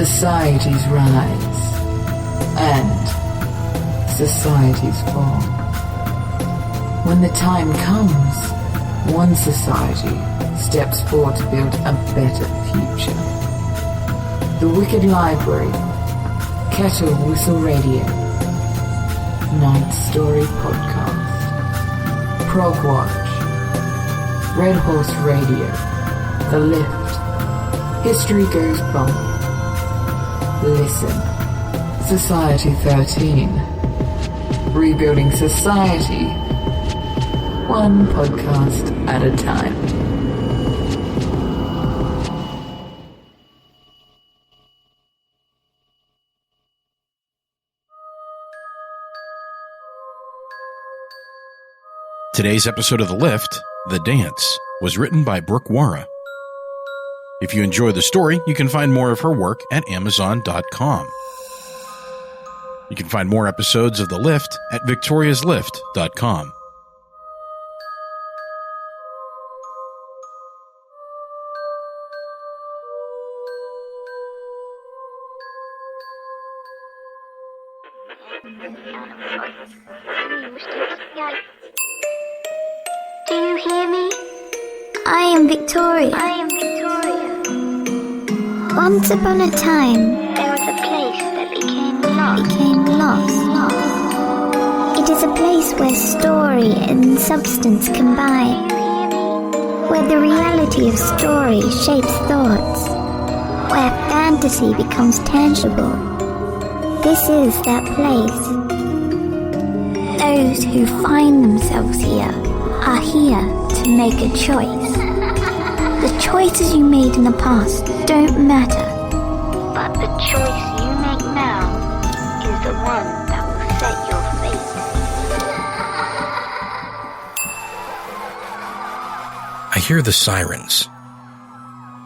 societies rise and societies fall. When the time comes, one society steps forward to build a better future. The Wicked Library, Kettle Whistle Radio, Night Story Podcast, Prog Watch, Red Horse Radio, The Lift, History Goes Bump, Listen, Society 13, Rebuilding Society, one podcast at a time. Today's episode of The Lift, The Dance, was written by Brooke Wara. If you enjoy the story, you can find more of her work at Amazon.com. You can find more episodes of The Lift at victoriaslift.com. Do you hear me? I am Victoria. Once upon a time, There was a place that became lost. it is a place where story and substance combine, where the reality of story shapes thoughts, where fantasy becomes tangible. This is that place. Those who find themselves here are here to make a choice. The choices you made in the past don't matter. But the choice you make now is the one that will set your fate. I hear the sirens.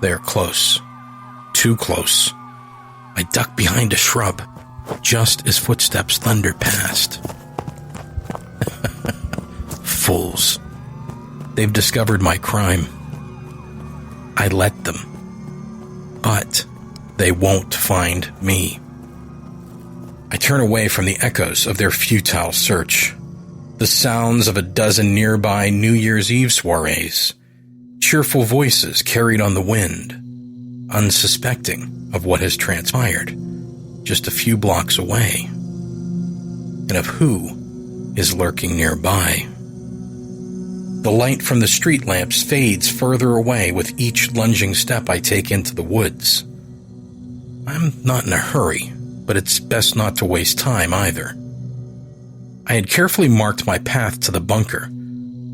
They are close. Too close. I duck behind a shrub, just as footsteps thunder past. Fools. They've discovered my crime. I let them. But they won't find me. I turn away from the echoes of their futile search. The sounds of a dozen nearby New Year's Eve soirees. Cheerful voices carried on the wind, unsuspecting of what has transpired just a few blocks away, and of who is lurking nearby. The light from the street lamps fades further away with each lunging step I take into the woods. I'm not in a hurry, but it's best not to waste time either. I had carefully marked my path to the bunker,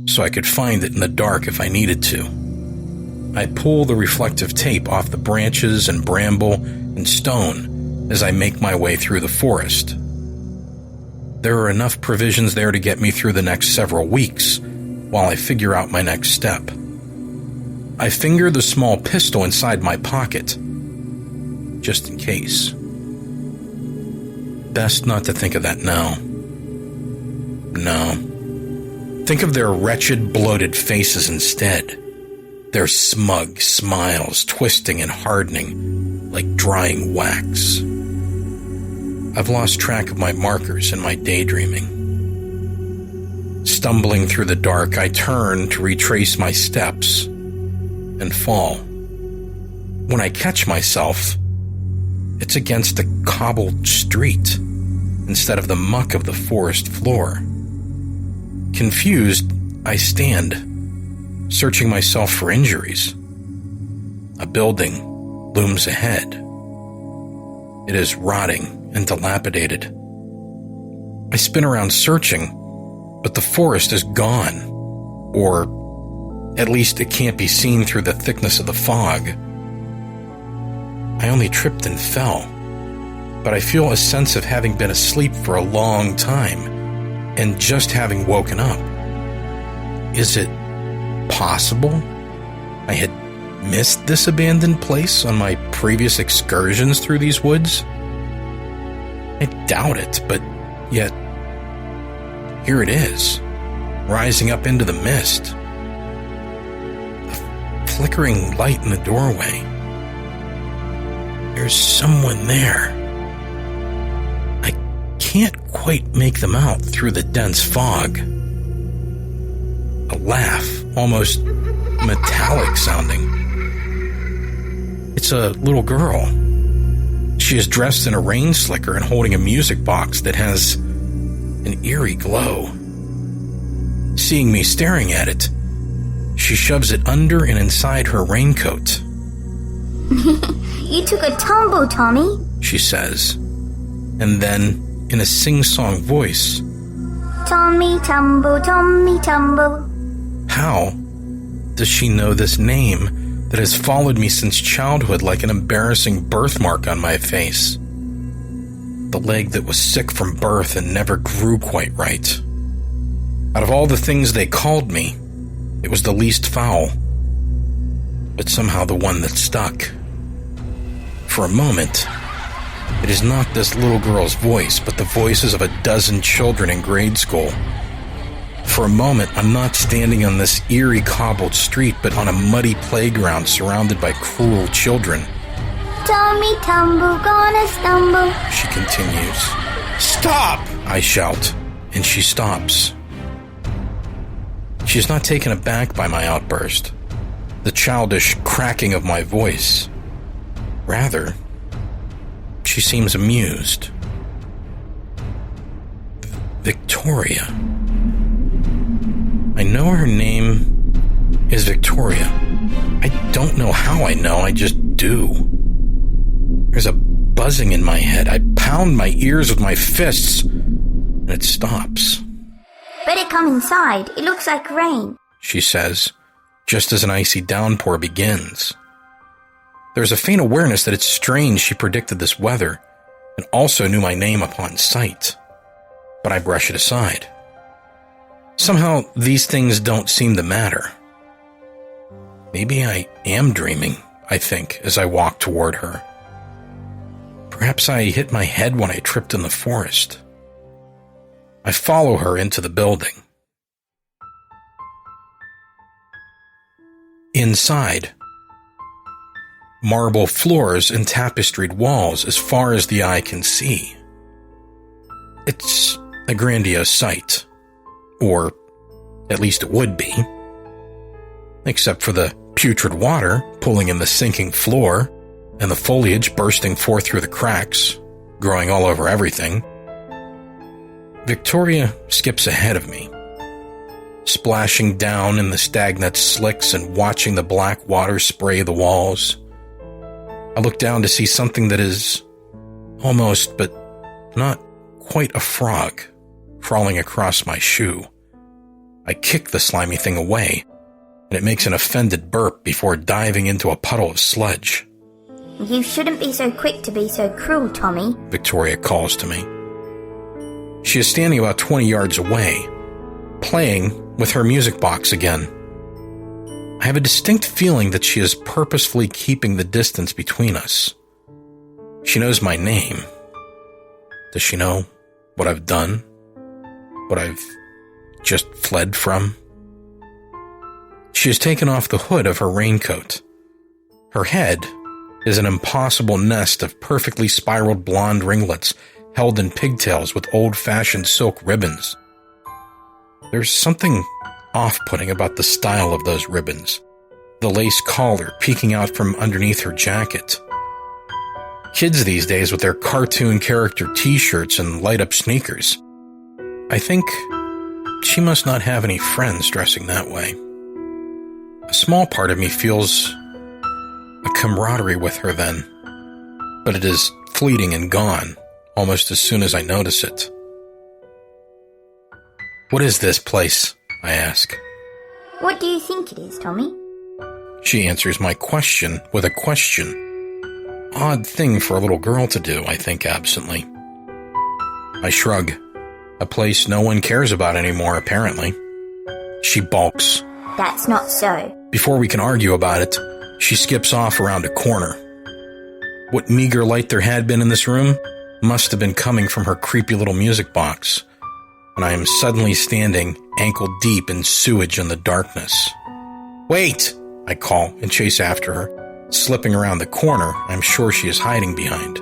so I could find it in the dark if I needed to. I pull the reflective tape off the branches and bramble and stone as I make my way through the forest. There are enough provisions there to get me through the next several weeks, while I figure out my next step. I finger the small pistol inside my pocket, just in case. Best not to think of that now. No. Think of their wretched, bloated faces instead. Their smug smiles twisting and hardening like drying wax. I've lost track of my markers in my daydreaming. Stumbling through the dark, I turn to retrace my steps and fall. When I catch myself, it's against a cobbled street instead of the muck of the forest floor. Confused, I stand, searching myself for injuries. A building looms ahead. It is rotting and dilapidated. I spin around searching, but the forest is gone, or at least it can't be seen through the thickness of the fog. I only tripped and fell, but I feel a sense of having been asleep for a long time and just having woken up. Is it possible I had missed this abandoned place on my previous excursions through these woods? I doubt it, but yet here it is, rising up into the mist. A flickering light in the doorway. There's someone there. I can't quite make them out through the dense fog. A laugh, almost metallic sounding. It's a little girl. She is dressed in a rain slicker and holding a music box that has an eerie glow. Seeing me staring at it, she shoves it under and inside her raincoat. You took a tumble, Tommy, she says, and then, in a sing-song voice, Tommy tumble, Tommy tumble. how does she know this name that has followed me since childhood like an embarrassing birthmark on my face? The leg that was sick from birth and never grew quite right. Out of all the things they called me, it was the least foul, but somehow the one that stuck. For a moment, it is not this little girl's voice, but the voices of a dozen children in grade school. For a moment, I'm not standing on this eerie cobbled street, but on a muddy playground surrounded by cruel children. Tommy tumble, gonna stumble. She continues. Stop! I shout, and she stops. She is not taken aback by my outburst, the childish cracking of my voice. Rather, she seems amused. Victoria. I know her name is Victoria. I don't know how I know, I just do. There's a buzzing in my head. I pound my ears with my fists, and it stops. Better come inside. It looks like rain, she says, just as an icy downpour begins. There's a faint awareness that it's strange she predicted this weather and also knew my name upon sight. But I brush it aside. Somehow, these things don't seem to matter. Maybe I am dreaming, I think, as I walk toward her. Perhaps I hit my head when I tripped in the forest. I follow her into the building. Inside, marble floors and tapestried walls as far as the eye can see. It's a grandiose sight, or at least it would be, except for the putrid water pulling in the sinking floor and the foliage bursting forth through the cracks, growing all over everything. Victoria skips ahead of me, splashing down in the stagnant slicks and watching the black water spray the walls. I look down to see something that is almost, but not quite a frog, crawling across my shoe. I kick the slimy thing away, and it makes an offended burp before diving into a puddle of sludge. You shouldn't be so quick to be so cruel, Tommy, Victoria calls to me. She is standing about 20 yards away, playing with her music box again. I have a distinct feeling that she is purposefully keeping the distance between us. She knows my name. Does she know what I've done? What I've just fled from? She has taken off the hood of her raincoat. Her head is an impossible nest of perfectly spiraled blonde ringlets held in pigtails with old-fashioned silk ribbons. There's something off-putting about the style of those ribbons, the lace collar peeking out from underneath her jacket. Kids these days with their cartoon character t-shirts and light-up sneakers. I think she must not have any friends dressing that way. A small part of me feels a camaraderie with her then, but it is fleeting and gone almost as soon as I notice it. What is this place? I ask. What do you think it is, Tommy? She answers my question with a question. Odd thing for a little girl to do, I think absently. I shrug. A place no one cares about anymore, apparently. She balks. That's not so. Before we can argue about it, she skips off around a corner. What meager light there had been in this room must have been coming from her creepy little music box, and I am suddenly standing ankle-deep in sewage in the darkness. Wait! I call and chase after her. slipping around the corner I'm sure she is hiding behind.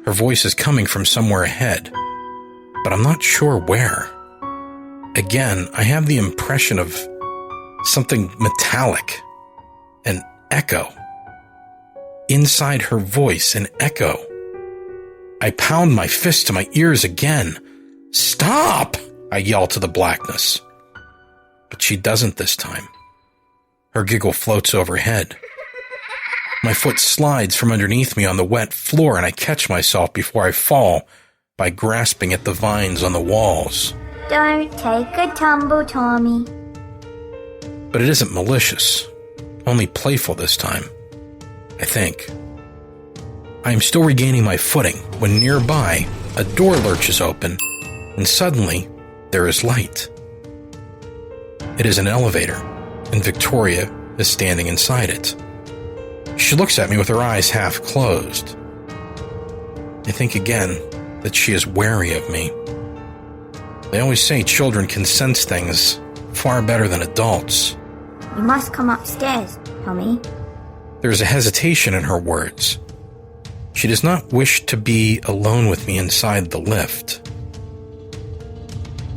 Her voice is coming from somewhere ahead, but I'm not sure where. Again, I have the impression of something metallic, an echo. Inside her voice, an echo. I pound my fist to my ears again. "Stop!" I yell to the blackness. But she doesn't this time. Her giggle floats overhead. My foot slides from underneath me on the wet floor, and I catch myself before I fall by grasping at the vines on the walls. Don't take a tumble, Tommy. But it isn't malicious, only playful this time, I think. I am still regaining my footing when nearby a door lurches open, and suddenly there is light. It is an elevator, and Victoria is standing inside it. She looks at me with her eyes half closed. I think again that she is wary of me. They always say children can sense things far better than adults. You must come upstairs, Tommy. There is a hesitation in her words. She does not wish to be alone with me inside the lift.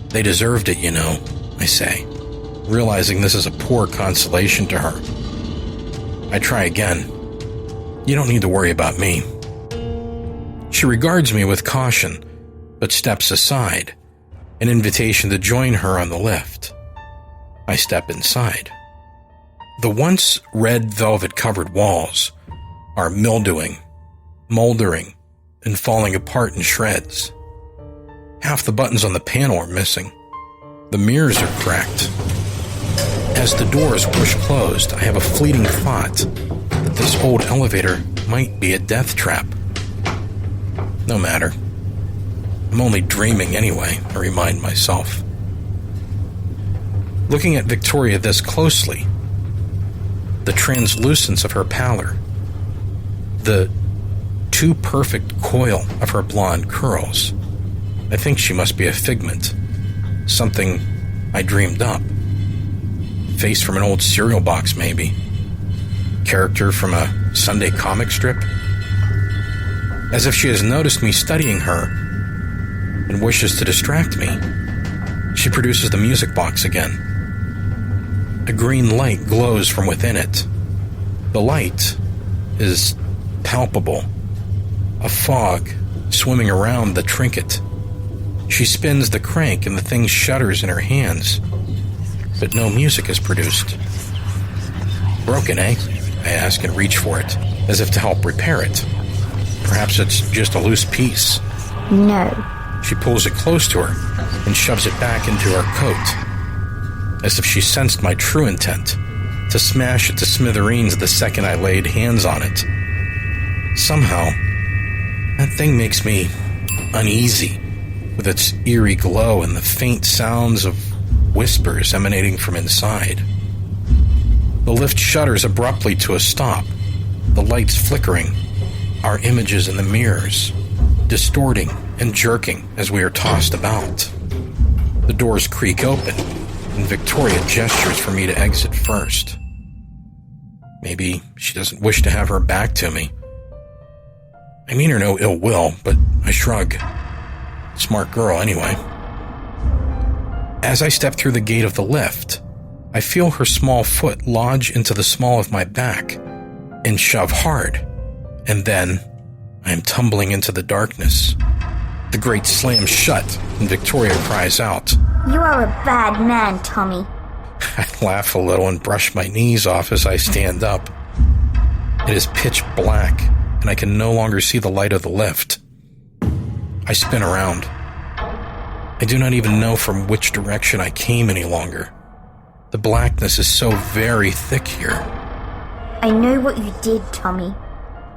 They deserved it, you know, I say, realizing this is a poor consolation to her. I try again. "You don't need to worry about me." She regards me with caution, but steps aside, an invitation to join her on the lift. I step inside. The once red velvet-covered walls are mildewing, moldering, and falling apart in shreds. Half the buttons on the panel are missing. The mirrors are cracked. As the doors push closed, I have a fleeting thought that this old elevator might be a death trap. No matter. I'm only dreaming anyway, I remind myself. Looking at Victoria this closely, the translucence of her pallor, the too perfect coil of her blonde curls, I think she must be a figment, something I dreamed up. Face from an old cereal box, maybe. Character from a Sunday comic strip. As if she has noticed me studying her and wishes to distract me, she produces the music box again. A green light glows from within it. The light is palpable, a fog swimming around the trinket. She spins the crank and the thing shudders in her hands, but no music is produced. "Broken, eh?" I ask and reach for it, as if to help repair it. Perhaps it's just a loose piece. No. She pulls it close to her and shoves it back into her coat, as if she sensed my true intent, to smash it to smithereens the second I laid hands on it. Somehow, that thing makes me uneasy, with its eerie glow and the faint sounds of whispers emanating from inside. The lift shudders abruptly to a stop, the lights flickering, our images in the mirrors, distorting and jerking as we are tossed about. The doors creak open, and Victoria gestures for me to exit first. Maybe she doesn't wish to have her back to me. I mean her no ill will, but I shrug. Smart girl, anyway. As I step through the gate of the lift, I feel her small foot lodge into the small of my back and shove hard, and then I am tumbling into the darkness. The grate slams shut, and Victoria cries out. You are a bad man, Tommy. I laugh a little and brush my knees off as I stand up. It is pitch black, and I can no longer see the light of the lift. I spin around. I do not even know from which direction I came any longer. The blackness is so very thick here. I know what you did, Tommy.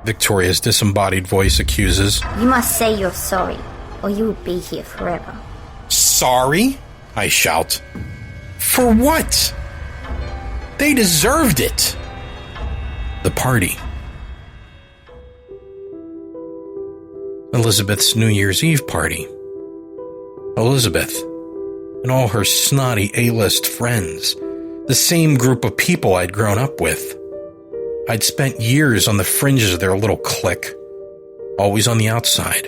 Victoria's disembodied voice accuses. You must say you're sorry, or you will be here forever. Sorry? I shout. For what? They deserved it. The party. Elizabeth's New Year's Eve party. Elizabeth and all her snotty A-list friends the same group of people I'd grown up with. I'd spent years on the fringes of their little clique, always on the outside,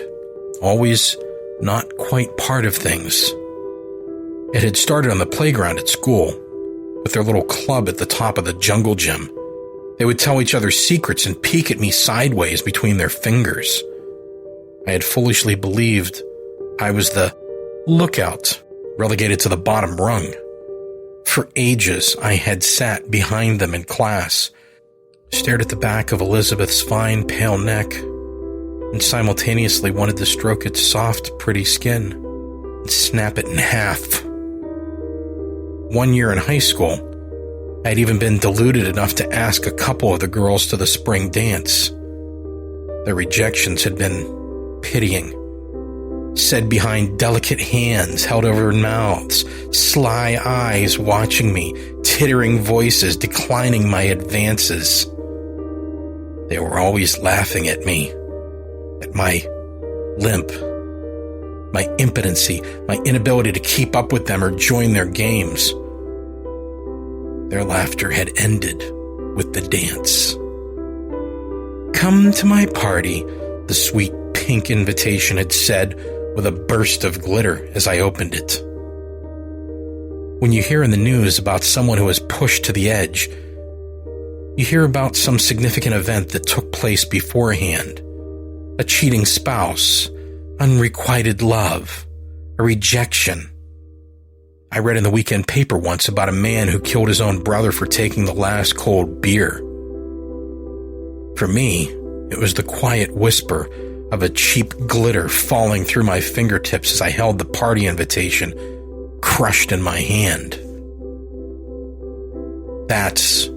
always not quite part of things. It had started on the playground at school, with their little club at the top of the jungle gym. They would tell each other secrets and peek at me sideways between their fingers. I had foolishly believed I was the lookout, relegated to the bottom rung. For ages, I had sat behind them in class, stared at the back of Elizabeth's fine, pale neck, and simultaneously wanted to stroke its soft, pretty skin and snap it in half. 1 year in high school, I'd even been deluded enough to ask a couple of the girls to the spring dance. Their rejections had been pitying, said behind delicate hands held over mouths, sly eyes watching me, tittering voices declining my advances. They were always laughing at me, at my limp, my impotency, my inability to keep up with them or join their games. Their laughter had ended with the dance. "Come to my party," the sweet pink invitation had said with a burst of glitter as I opened it. When you hear in the news about someone who is pushed to the edge, you hear about some significant event that took place beforehand. A cheating spouse, unrequited love, a rejection. I read in the weekend paper once about a man who killed his own brother for taking the last cold beer. For me, it was the quiet whisper of a cheap glitter falling through my fingertips as I held the party invitation crushed in my hand. That's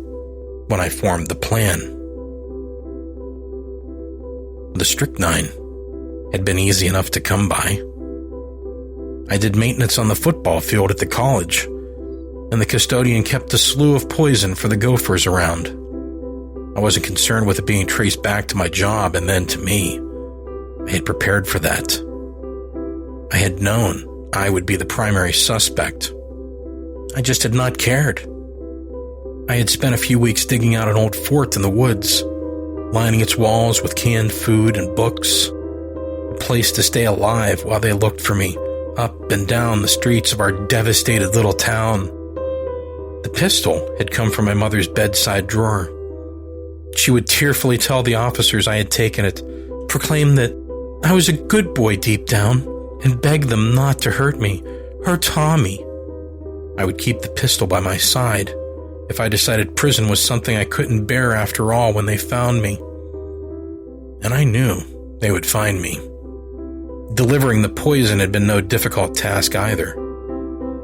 when I formed the plan. The strychnine had been easy enough to come by. I did maintenance on the football field at the college, and the custodian kept a slew of poison for the gophers around. I wasn't concerned with it being traced back to my job and then to me. I had prepared for that. I had known I would be the primary suspect. I just had not cared. I had spent a few weeks digging out an old fort in the woods, lining its walls with canned food and books, a place to stay alive while they looked for me up and down the streets of our devastated little town. The pistol had come from my mother's bedside drawer. She would tearfully tell the officers I had taken it, proclaim that I was a good boy deep down, and beg them not to hurt me, hurt Tommy. I would keep the pistol by my side if I decided prison was something I couldn't bear after all when they found me. And I knew they would find me. Delivering the poison had been no difficult task either.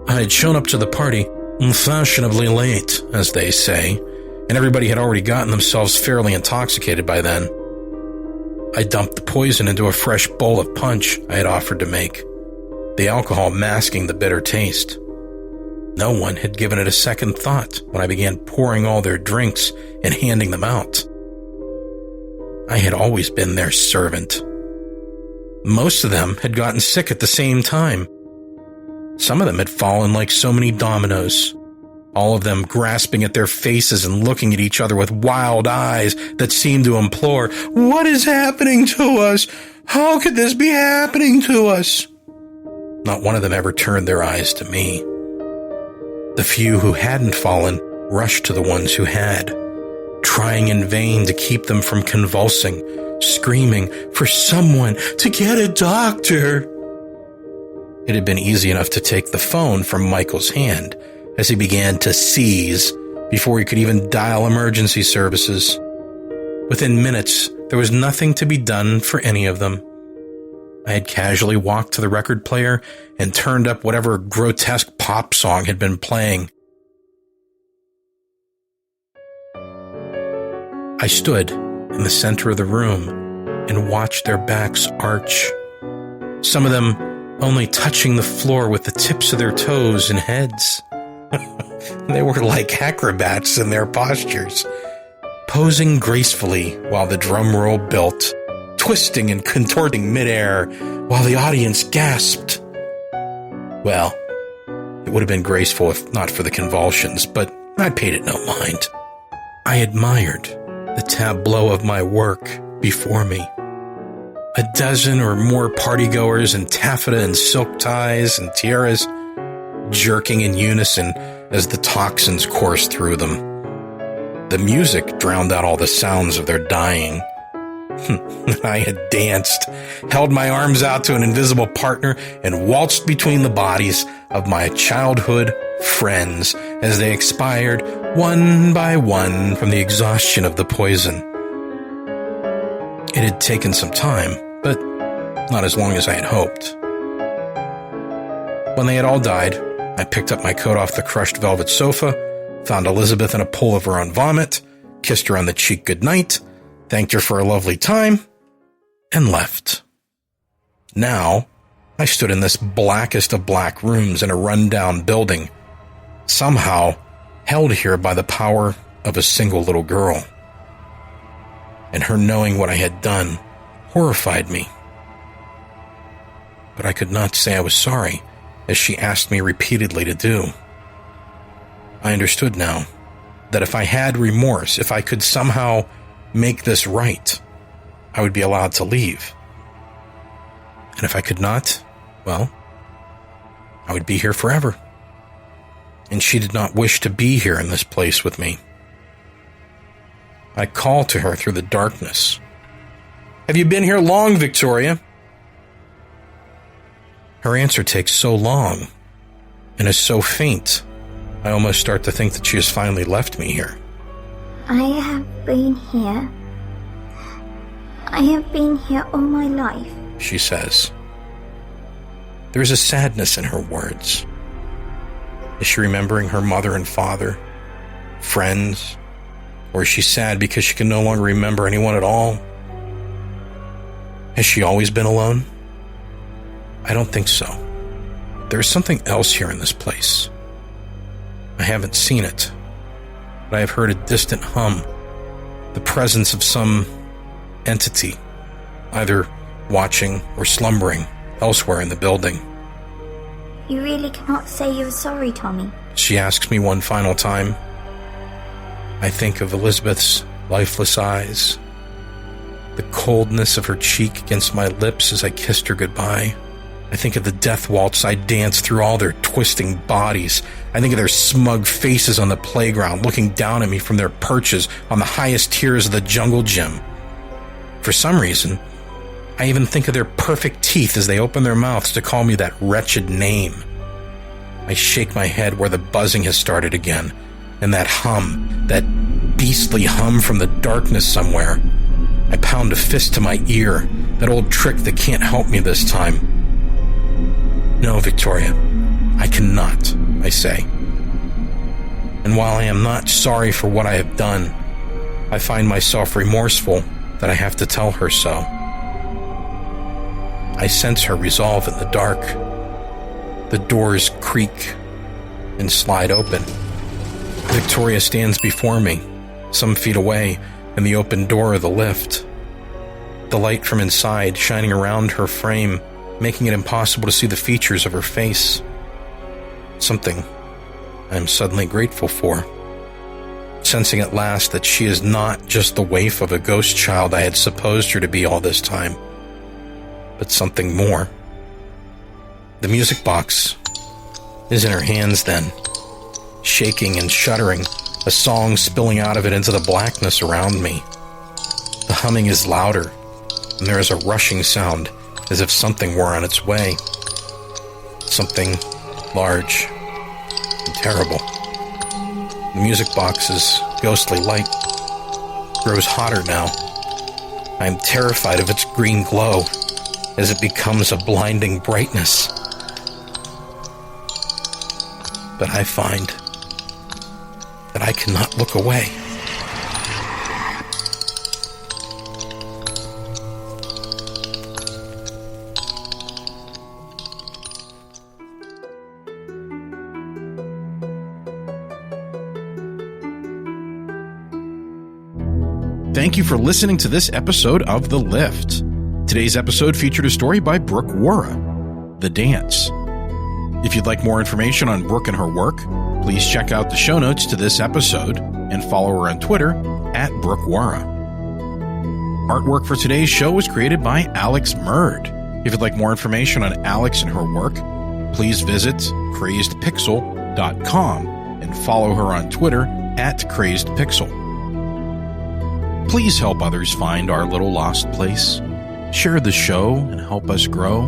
I had shown up to the party fashionably late, as they say, and everybody had already gotten themselves fairly intoxicated by then. I dumped the poison into a fresh bowl of punch I had offered to make, the alcohol masking the bitter taste. No one had given it a second thought when I began pouring all their drinks and handing them out. I had always been their servant. Most of them had gotten sick at the same time. Some of them had fallen like so many dominoes, all of them grasping at their faces and looking at each other with wild eyes that seemed to implore, "What is happening to us? How could this be happening to us?" Not one of them ever turned their eyes to me. The few who hadn't fallen rushed to the ones who had, trying in vain to keep them from convulsing, screaming for someone to get a doctor. It had been easy enough to take the phone from Michael's hand as he began to seize before he could even dial emergency services. Within minutes, there was nothing to be done for any of them. I had casually walked to the record player and turned up whatever grotesque pop song had been playing. I stood in the center of the room and watched their backs arch, some of them only touching the floor with the tips of their toes and heads. They were like acrobats in their postures, posing gracefully while the drum roll built, twisting and contorting midair while the audience gasped. Well, it would have been graceful if not for the convulsions, but I paid it no mind. I admired the tableau of my work before me. A dozen or more partygoers in taffeta and silk ties and tiaras, jerking in unison as the toxins coursed through them. The music drowned out all the sounds of their dying. I had danced, held my arms out to an invisible partner, and waltzed between the bodies of my childhood friends as they expired one by one from the exhaustion of the poison. It had taken some time, but not as long as I had hoped. When they had all died, I picked up my coat off the crushed velvet sofa, found Elizabeth in a pool of her own vomit, kissed her on the cheek goodnight, thanked her for a lovely time, and left. Now, I stood in this blackest of black rooms in a run-down building, somehow held here by the power of a single little girl. And her knowing what I had done horrified me. But I could not say I was sorry, as she asked me repeatedly to do. I understood now that if I had remorse, if I could somehow make this right, I would be allowed to leave. And if I could not, well, I would be here forever. And she did not wish to be here in this place with me. I called to her through the darkness. "Have you been here long, Victoria?" Her answer takes so long and is so faint, I almost start to think that she has finally left me here. I have been here. I have been here all my life, she says. There is a sadness in her words. Is she remembering her mother and father, friends, or is she sad because she can no longer remember anyone at all? Has she always been alone? I don't think so. There is something else here in this place. I haven't seen it, but I have heard a distant hum, the presence of some entity, either watching or slumbering elsewhere in the building. You really cannot say you're sorry, Tommy. She asks me one final time. I think of Elizabeth's lifeless eyes, the coldness of her cheek against my lips as I kissed her goodbye. I think of the death waltz I danced through all their twisting bodies. I think of their smug faces on the playground looking down at me from their perches on the highest tiers of the jungle gym. For some reason, I even think of their perfect teeth as they open their mouths to call me that wretched name. I shake my head where the buzzing has started again, and that hum, that beastly hum from the darkness somewhere. I pound a fist to my ear, that old trick that can't help me this time. No, Victoria, I cannot, I say. And while I am not sorry for what I have done, I find myself remorseful that I have to tell her so. I sense her resolve in the dark. The doors creak and slide open. Victoria stands before me, some feet away, in the open door of the lift. The light from inside shining around her frame, making it impossible to see the features of her face. Something I am suddenly grateful for. Sensing at last that she is not just the waif of a ghost child I had supposed her to be all this time, but something more. The music box is in her hands then, shaking and shuddering, a song spilling out of it into the blackness around me. The humming is louder, and there is a rushing sound as if something were on its way. Something large and terrible. The music box's ghostly light grows hotter now. I am terrified of its green glow as it becomes a blinding brightness. But I find that I cannot look away. Thank you for listening to this episode of The Lift. Today's episode featured a story by Brooke Wara, The Dance. If you'd like more information on Brooke and her work, Please check out the show notes to this episode and follow her on Twitter at Brookwara. Artwork for today's show was created by Alex Murd. If you'd like more information on Alex and her work, please visit crazedpixel.com and follow her on Twitter at crazedpixel. Please help others find our little lost place. Share the show and help us grow.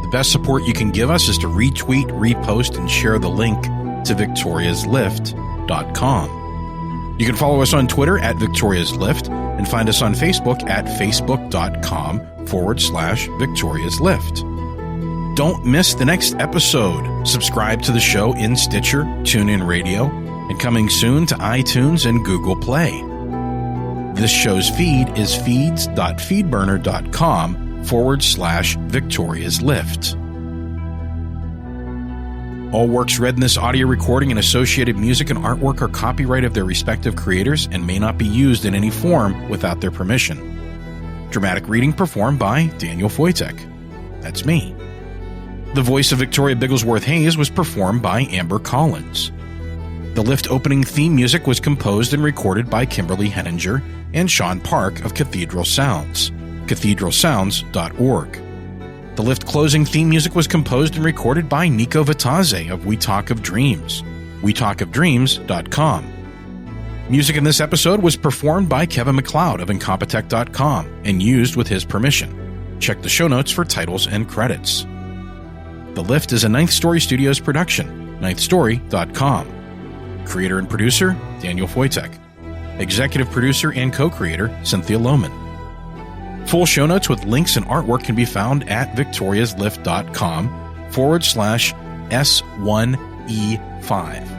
The best support you can give us is to retweet, repost, and share the link to victoriaslift.com. You can follow us on Twitter at victoriaslift and find us on Facebook at facebook.com/victoriaslift. Don't miss the next episode. Subscribe to the show in Stitcher, TuneIn Radio, and coming soon to iTunes and Google Play. This show's feed is feeds.feedburner.com/victoriaslift. All works read in this audio recording and associated music and artwork are copyright of their respective creators and may not be used in any form without their permission. Dramatic reading performed by Daniel Foytek. That's me. The voice of Victoria Bigglesworth Hayes was performed by Amber Collins. The Lift opening theme music was composed and recorded by Kimberly Henninger and Sean Park of Cathedral Sounds, cathedralsounds.org. The Lift closing theme music was composed and recorded by Nico Vitaze of We Talk of Dreams, wetalkofdreams.com. Music in this episode was performed by Kevin MacLeod of Incompetech.com and used with his permission. Check the show notes for titles and credits. The Lift is a Ninth Story Studios production, ninthstory.com. Creator and producer, Daniel Foytek. Executive producer and co-creator, Cynthia Lohman. Full show notes with links and artwork can be found at victoriaslift.com/S1E5.